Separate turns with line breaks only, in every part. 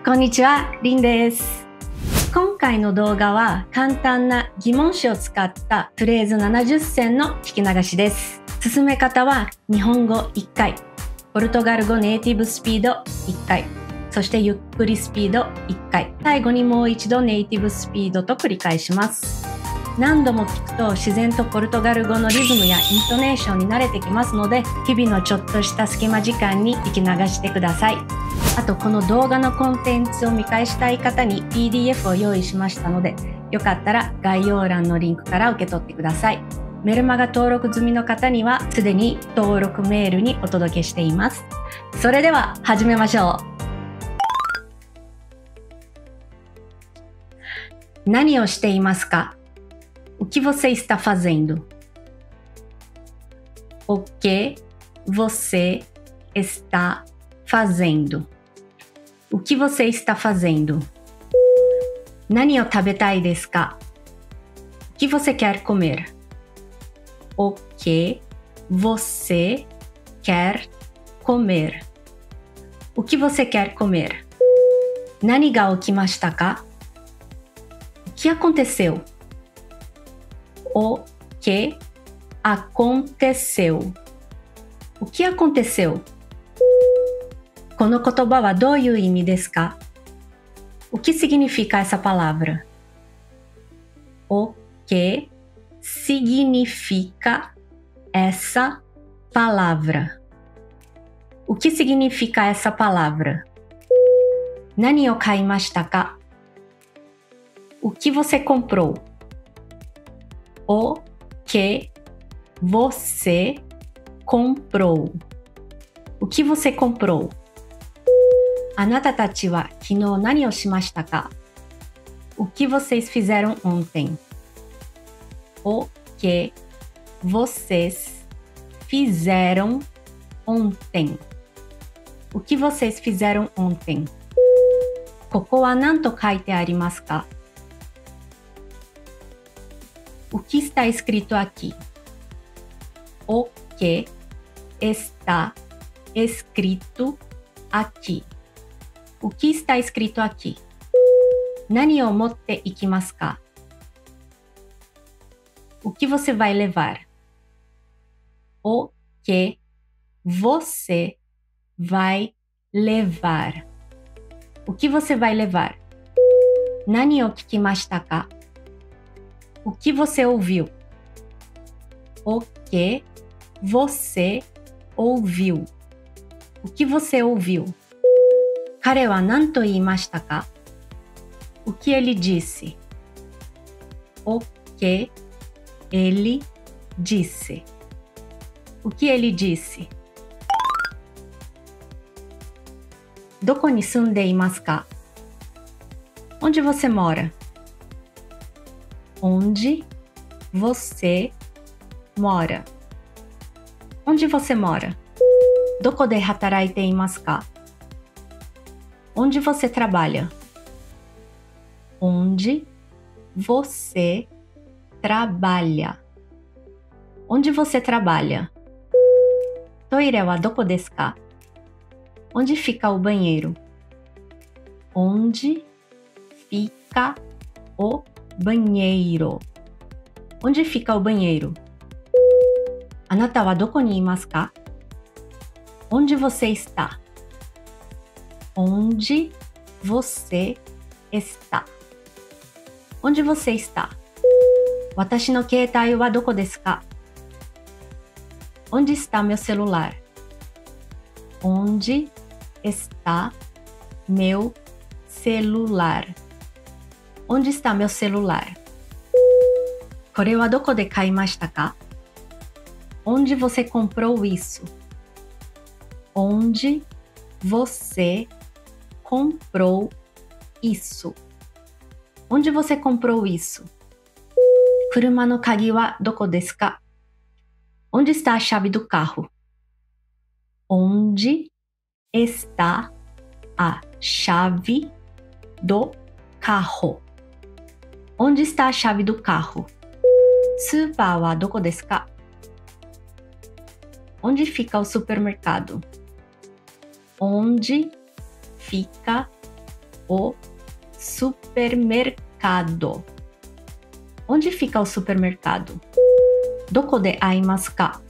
こんにちは、リンです。今回の動画は簡単な疑問詞を使ったフレーズ70選の聞き流しです。進め方は日本語1回、ポルトガル語ネイティブスピード1回、そしてゆっくりスピード1回、最後にもう一度ネイティブスピードと繰り返します。何度も聞くと自然とポルトガル語のリズムやイントネーションに慣れてきますので、日々のちょっとした隙間時間に聞き流してください。あとこの動画のコンテンツを見返したい方に PDF を用意しましたので、よかったら概要欄のリンクから受け取ってください。メルマガ登録済みの方にはすでに登録メールにお届けしています。それでは始めましょう。何をしていますか？O que você está fazendo? O que você está fazendo? O que você está fazendo? 何を食べたいですか？ O que você quer comer? O que você quer comer? O que você quer comer? 何が起きましたか？ O que aconteceu? O que aconteceu? O que aconteceu? この言葉はどういう意味ですか？ O que significa essa palavra? O que significa essa palavra? O que significa essa palavra? 何を買いましたか？ O que você comprou? O que você comprou? O que você comprou? あなたたちは昨日何をしましたか？ O que vocês fizeram ontem? O que vocês fizeram ontem? O que vocês fizeram ontem? ここは何と書いてありますか？ O que está escrito aqui? O que está escrito aqui? O que está escrito aqui? 何を持っていきますか？ O que você vai levar? O que você vai levar? O que você vai levar? 何を聞きましたか？ O que você ouviu? O que você ouviu? O que você ouviu? 彼は何と言いましたか？ O que ele disse? O que ele disse? O que ele disse? どこに住んでいますか？ Onde você mora? Onde você mora? Onde você mora? どこで働いていますか？ Onde você trabalha? Onde você trabalha? Onde você trabalha? トイレはどこですか？ Onde fica o banheiro? Onde fica o banheiro? Onde fica o banheiro? あなたはどこにいますか？ Onde você está? Onde você está? Onde você está? 私の携帯はどこですか？ Onde está meu celular? Onde está meu celular? Onde está meu celular? これはどこで買いましたか？ Onde você comprou isso? Onde você comprou isso? Onde você comprou isso? 車の鍵はどこですか？ Onde está a chave do carro? Onde está a chave do carro? Onde está a chave do carro? スーパーはどこですか？ Onde fica o supermercado? Onde fica o supermercado. Onde fica o supermercado? Doko de aimasu ka?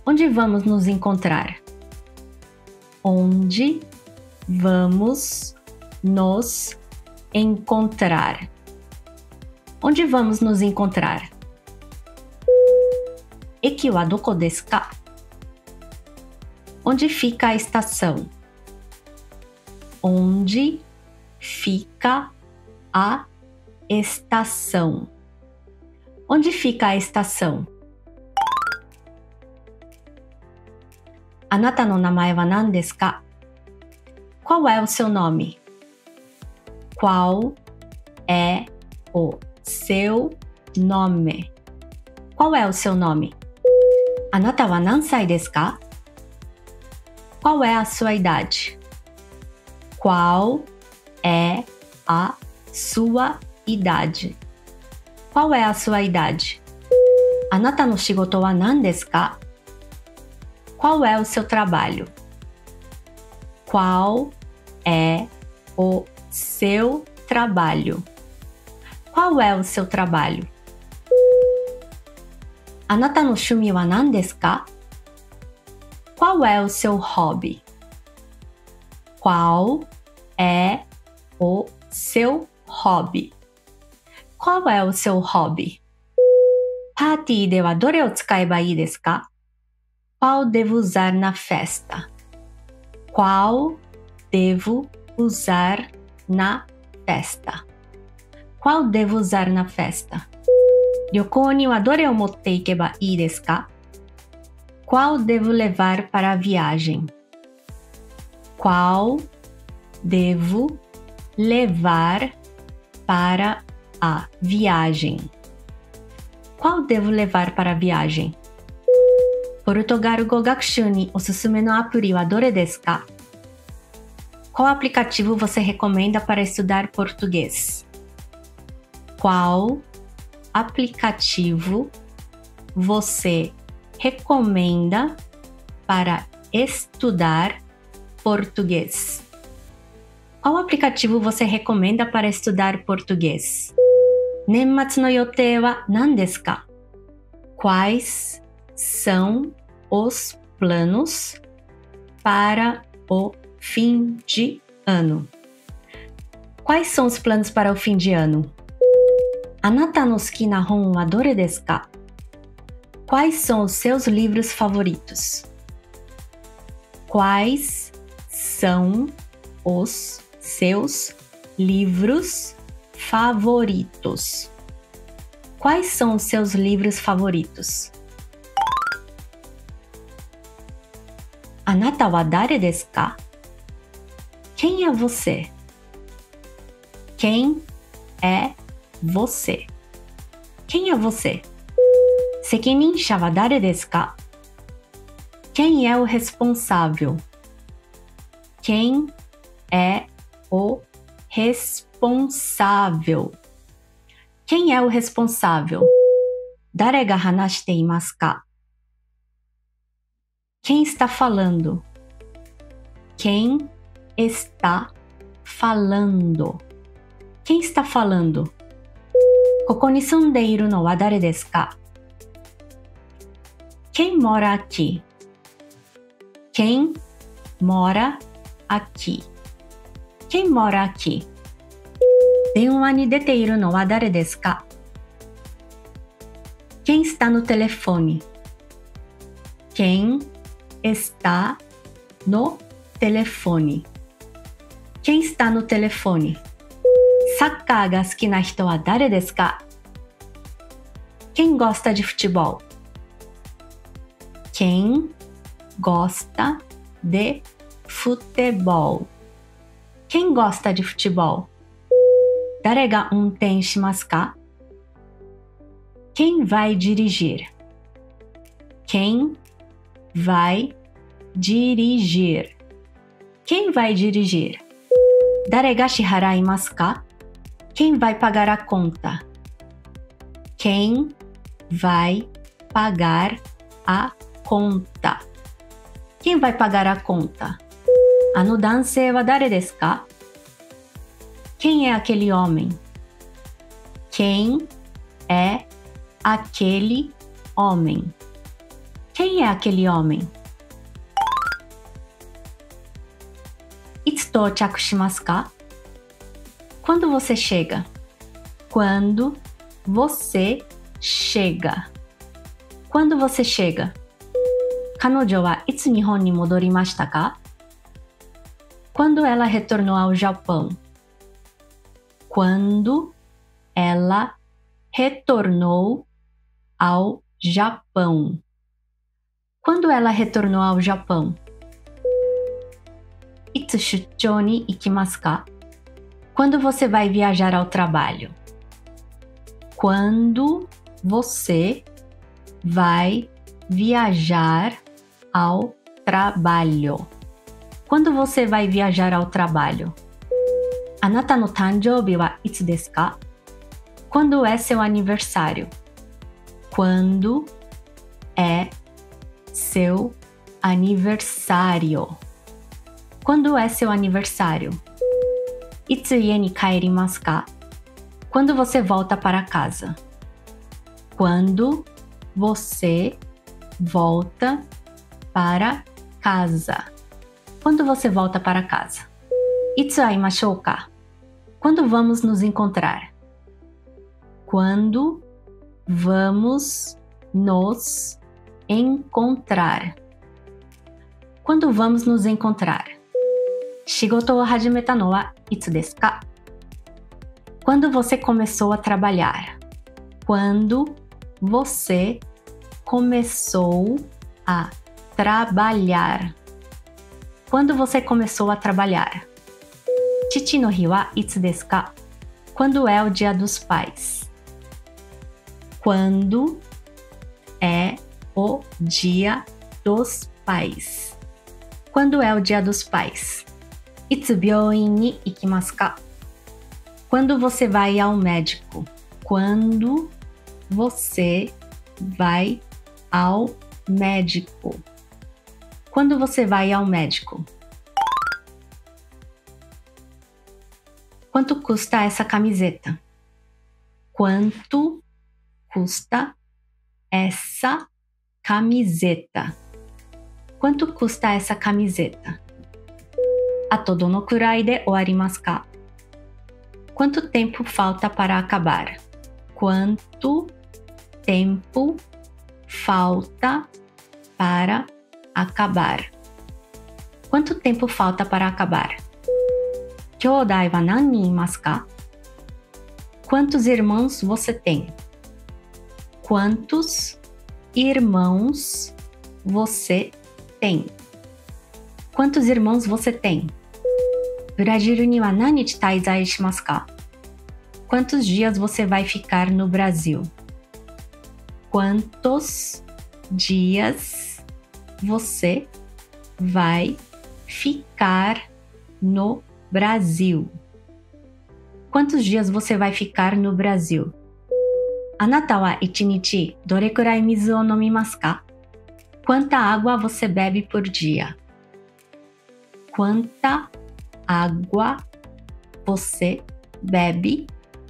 Onde vamos nos encontrar? Onde vamos nos encontrar? Onde vamos nos encontrar? Eki wa doko desu ka? Onde fica a estação? Onde fica a estação? Onde fica a estação? Anata no namae wa nan desu ka? Qual é o seu nome? Qual é o seu nome? Qual é o seu nome? Anata wa nan sai desu ka? Qual é a sua idade? Qual é a sua idade? Qual é a sua idade? Anata no shigoto wa nan desu ka? Qual é o seu trabalho? Qual é o seu trabalho? Qual é o seu trabalho? Anata no shumi wa nan desu ka? Qual é o seu hobby? Qual é o seu hobby? Qual é o seu hobby? Party de wa dore o tsukaeba ii desu ka? Qual devo usar na festa? Qual devo usar na festa? Qual devo usar na festa? Ryoukou ni wa dore o motte ikeba ii desu ka? Qual devo levar para a viagem? Qual devo levar para a viagem? Qual devo levar para a viagem? Portugal Go Gakushū ni osusume no apuri wa dore desu ka? Qual aplicativo você recomenda para estudar português? Qual aplicativo você recomenda para estudar português? Qual aplicativo você recomenda para estudar português? Nenmatsu no yotei wa nan desu ka? Quais são os planos para o fim de ano? Quais são os planos para o fim de ano? Anata no suki na hon wa dore desu ka? Quais são os seus livros favoritos? Quais são os seus livros favoritos? Quais são os seus livros favoritos? Anata wa dare desu ka? Quem é você? Quem é você? Quem é você? Sekininsha wa dare desu ka? Quem é o responsável? Quem é o responsável? Quem é o responsável? Dare ga hanashite imasu ka? Quem está falando? Quem está falando? Quem está falando? Koko ni sundeiru no wa dare desu ka? Quem mora aqui? Quem mora aqui? Quem mora aqui? Denwa ni deteiru no wa dare desu ka? Quem está no telefone? Quem está no telefone? Quem está no telefone? Sakkar ga suki na hito wa dare desu ka? Quem gosta de futebol? Quem gosta de futebol? Quem gosta de futebol? Dare ga unten shimasu ka? Quem vai dirigir? Quem vai dirigir? Quem vai dirigir? Dare ga shiharaimasu ka? Quem vai pagar a conta? Quem vai pagar a conta? Quem vai pagar a conta? Ano dansei wa dare desu ka? Quem é aquele homem? Quem é aquele homem? Quem é aquele homem? いつ到着しますか? Quando você chega? Quando você chega? Quando você chega? 彼女はいつ日本に戻りましたか? Quando ela retornou ao Japão? Quando ela retornou ao Japão? Quando ela retornou ao Japão? いつ出張に行きますか? Quando você vai viajar ao trabalho? Quando você vai viajar ao trabalho? Quando você vai viajar ao trabalho? あなたの誕生日はいつですか? Quando é seu aniversário? Quando é seu aniversário? Quando é seu aniversário? いつ家に帰りますか? Quando você volta para casa? Quando você volta para casa? Quando você volta para casa? いつ会いましょうか? Quando vamos nos encontrar? Quando vamos nos encontrar? Quando vamos nos encontrar? 仕事を始めたのはいつですか? Quando você começou a trabalhar? Quando você começou a trabalhar? Quando você começou a trabalhar? 父の日はいつですか? Quando é o dia dos pais? Quando é o dia dos pais? Quando é o dia dos pais? いつ病院に行きますか? Quando você vai ao médico? Quando você vai ao médico? Quando você vai ao médico? Quanto custa essa camiseta? Quanto custa essa camiseta? Quanto custa essa camiseta? あとどのくらいで終わりますか? Quanto tempo falta para acabar? Quanto tempo falta para acabar? Quanto tempo falta para acabar? 兄弟は何人いますか? Quantos irmãos você tem? Quantos irmãos você tem? Quantos irmãos você tem? ブラジルには何日滞在しますか? Quantos dias você vai ficar no Brasil? Quantos dias você vai ficar no Brasil? Quantos dias você vai ficar no Brasil? あなたは一日どれくらい水を飲みますか? Quanta água você bebe por dia? Quanta água você bebe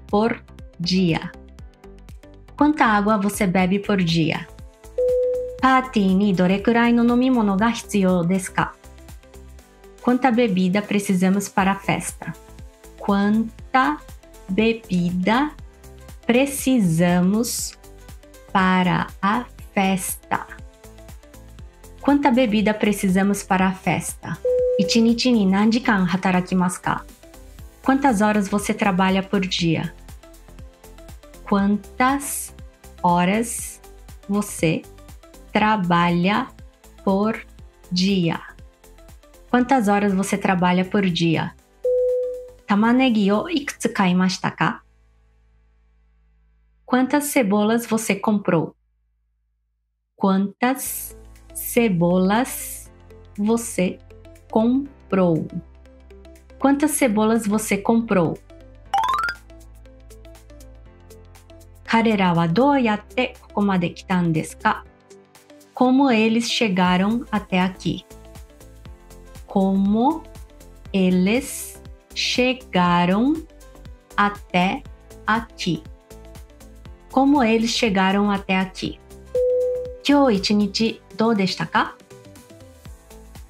por dia? Quanta água você bebe por dia? パーティーにどれくらいの飲み物が必要ですか? Quanta bebida precisamos para a festa? Quanta bebida precisamos para a festa? Quanta bebida precisamos para a festa? 一日に何時間働きますか? Quantas horas você trabalha por dia? Quantas horas você trabalha por dia? Quantas horas você trabalha por dia? 玉ねぎをいくつ買いましたか? Quantas cebolas você comprou? Quantas cebolas você comprou? Quantas cebolas você comprou? 彼らはどうやってここまで来たんですか? Como eles chegaram até aqui? Como eles chegaram até aqui. Como eles chegaram até aqui? 今日一日どうでしたか?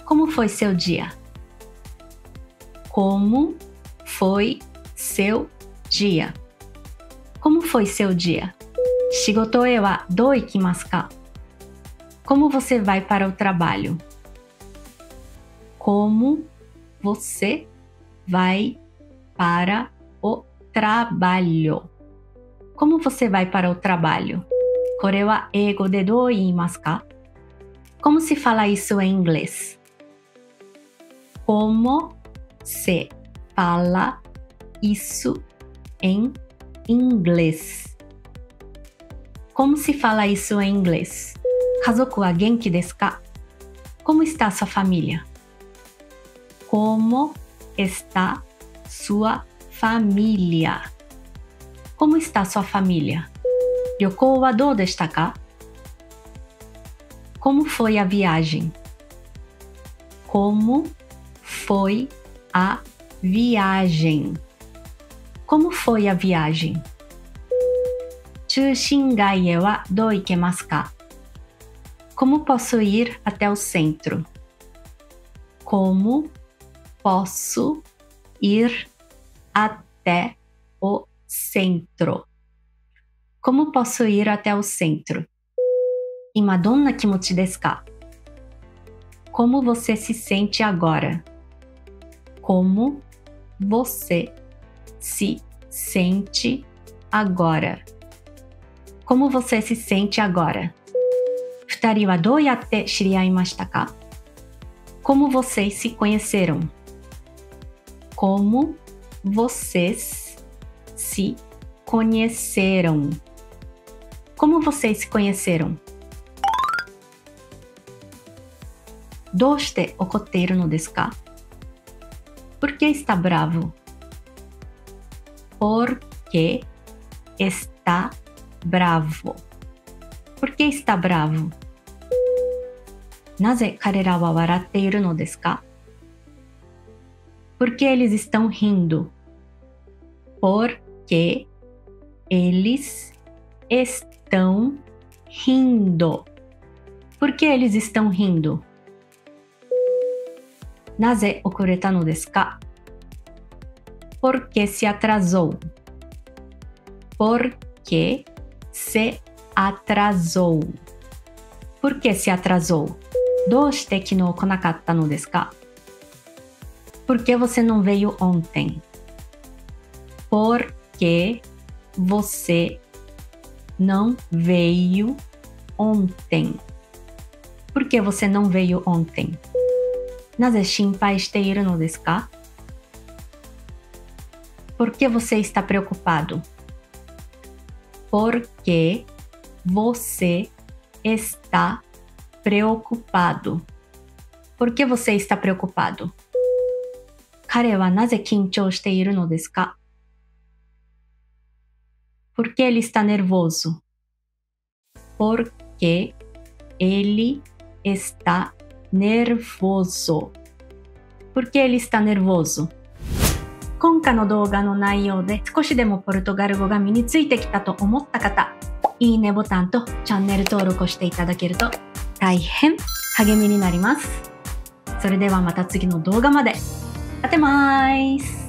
Como foi seu dia? Como foi seu dia? Como foi seu dia? 仕事へはどう行きますか? Como você vai para o trabalho? Como você vai para o trabalho? Como você vai para o trabalho? これは英語でどう言いますか? Como se fala isso em inglês? Como se fala isso em inglês? Como se fala isso em inglês? 家族は元気ですか? Como está sua família? Como está sua família? Como está sua família? 旅行はどうでしたか? Como foi a viagem? Como foi a viagem? Como foi a viagem? 中心街へはどう行けますか? Como posso ir até o centro? Como posso ir até o centro? Como posso ir até o centro? 今どんな気持ちですか? Como você se sente agora? Como você se sente agora? Como você se sente agora? 二人はどうやって知り合いましたか? Como vocês se conheceram? Como vocês se conheceram? Como vocês se conheceram? どうして怒っているのですか? Por que está bravo? Por que está bravo? Por que está bravo? なぜ彼らは笑っているのですか? Por que eles estão rindo? Por que eles estão rindo? Por que eles estão rindo? なぜ遅れたのですか? Por que se atrasou? Por que se atrasou? Por que se atrasou? どうして昨日来なかったのですか? Por que você não veio ontem? Por que você não veio ontem? Por que você não veio ontem? なぜ心配しているのですか? Por que você está preocupado? Por que você está preocupado? Por que você está preocupado? 彼はなぜ緊張しているのですか? Por que ele está nervoso? Por que ele está nervoso? Por que ele está nervoso? 今回の動画の内容で少しでもポルトガル語が身についてきたと思った方、いいねボタンとチャンネル登録をしていただけると大変励みになります。それではまた次の動画まで。アテマイス。